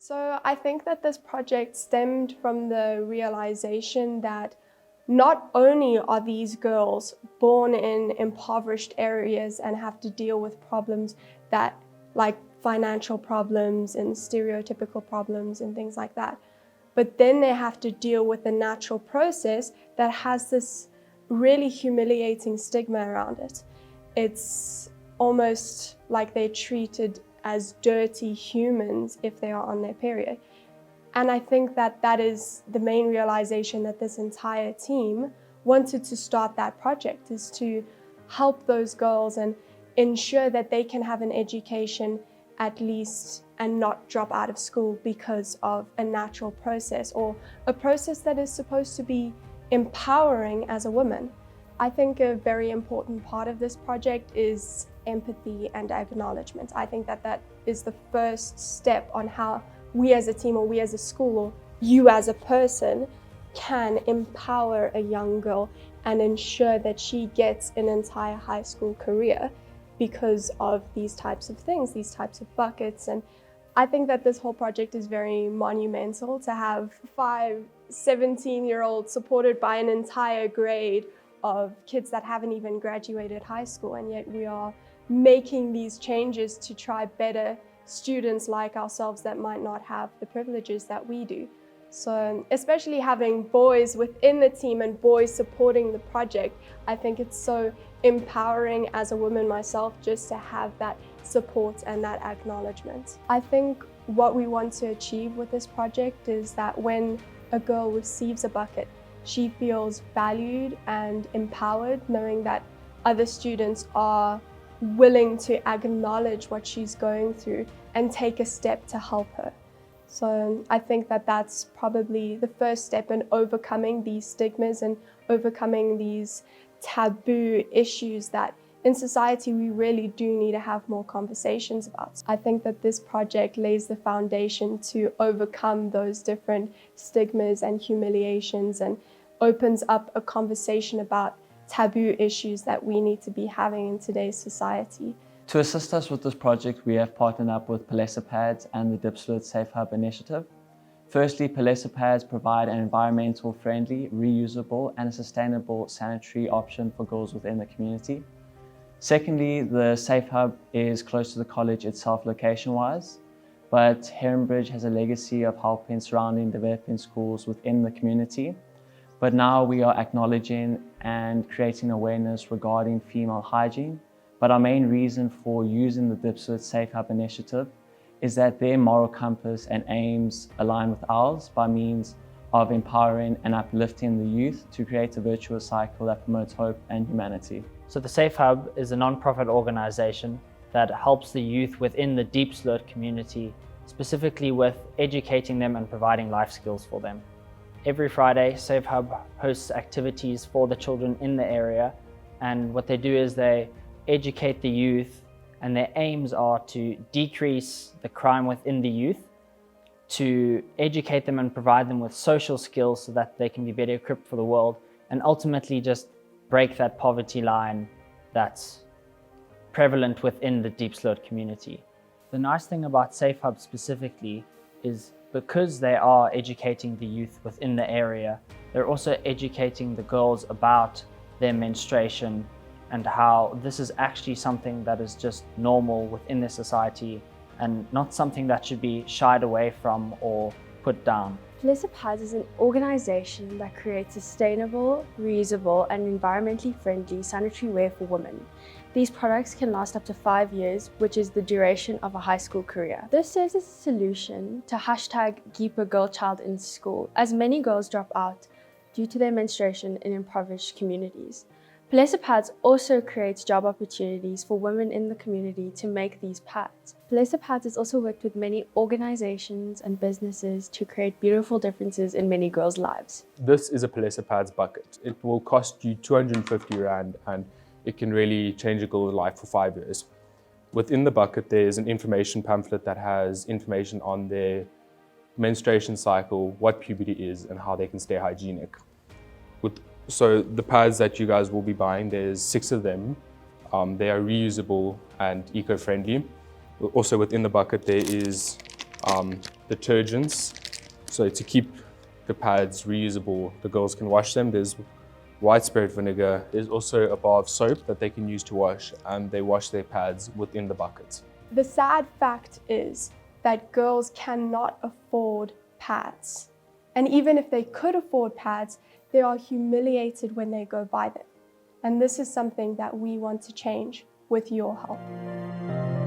So I think that this project stemmed from the realization that not only are these girls born in impoverished areas and have to deal with problems that, like financial problems and stereotypical problems and things like that, but then they have to deal with the natural process that has this really humiliating stigma around it. It's almost like they're treated as dirty humans if they are on their period. And I think that that is the main realization that this entire team wanted to start that project, is to help those girls and ensure that they can have an education at least and not drop out of school because of a natural process or a process that is supposed to be empowering as a woman. I think a very important part of this project is empathy and acknowledgement. I think that that is the first step on how we as a team, or we as a school, or you as a person can empower a young girl and ensure that she gets an entire high school career because of these types of things, these types of buckets. And I think that this whole project is very monumental to have 5 17-year-olds supported by an entire grade of kids that haven't even graduated high school, and yet we are making these changes to try better students like ourselves that might not have the privileges that we do. So especially having boys within the team and boys supporting the project, I think it's so empowering as a woman myself just to have that support and that acknowledgement. I think what we want to achieve with this project is that when a girl receives a bucket, she feels valued and empowered, knowing that other students are willing to acknowledge what she's going through and take a step to help her. So I think that that's probably the first step in overcoming these stigmas and overcoming these taboo issues that in society we really do need to have more conversations about. I think that this project lays the foundation to overcome those different stigmas and humiliations and opens up a conversation about taboo issues that we need to be having in today's society. To assist us with this project, we have partnered up with Pads and the Dipslit Safe Hub initiative. Firstly, Pads provide an environmental friendly, reusable and sustainable sanitary option for girls within the community. Secondly, the Safe Hub is close to the college itself location-wise, but Heronbridge has a legacy of helping surrounding developing schools within the community. But now we are acknowledging and creating awareness regarding female hygiene. But our main reason for using the Dipslit Safe Hub initiative is that their moral compass and aims align with ours by means of empowering and uplifting the youth to create a virtuous cycle that promotes hope and humanity. So the Safe Hub is a non-profit organization that helps the youth within the Dipslit community, specifically with educating them and providing life skills for them. Every Friday, Safe Hub hosts activities for the children in the area, and what they do is they educate the youth, and their aims are to decrease the crime within the youth, to educate them and provide them with social skills so that they can be better equipped for the world, and ultimately just break that poverty line that's prevalent within the Dipslit community. The nice thing about Safe Hub specifically is because they are educating the youth within the area, they're also educating the girls about their menstruation and how this is actually something that is just normal within their society and not something that should be shied away from or put down. Pads is an organization that creates sustainable, reusable and environmentally friendly sanitary wear for women. These products can last up to 5 years, which is the duration of a high school career. This serves as a solution to #keep a girl child in school, as many girls drop out due to their menstruation in impoverished communities. Pads also creates job opportunities for women in the community to make these pads. Pads has also worked with many organizations and businesses to create beautiful differences in many girls' lives. This is a Pads bucket. It will cost you 250 Rand and it can really change a girl's life for 5 years. Within the bucket, there's an information pamphlet that has information on their menstruation cycle, what puberty is, and how they can stay hygienic. So the pads that you guys will be buying, there's 6 of them. They are reusable and eco-friendly. Also within the bucket, there is detergents. So to keep the pads reusable, the girls can wash them. There's white spirit vinegar. There's also a bar of soap that they can use to wash, and they wash their pads within the bucket. The sad fact is that girls cannot afford pads. And even if they could afford pads, they are humiliated when they go buy them. And this is something that we want to change with your help.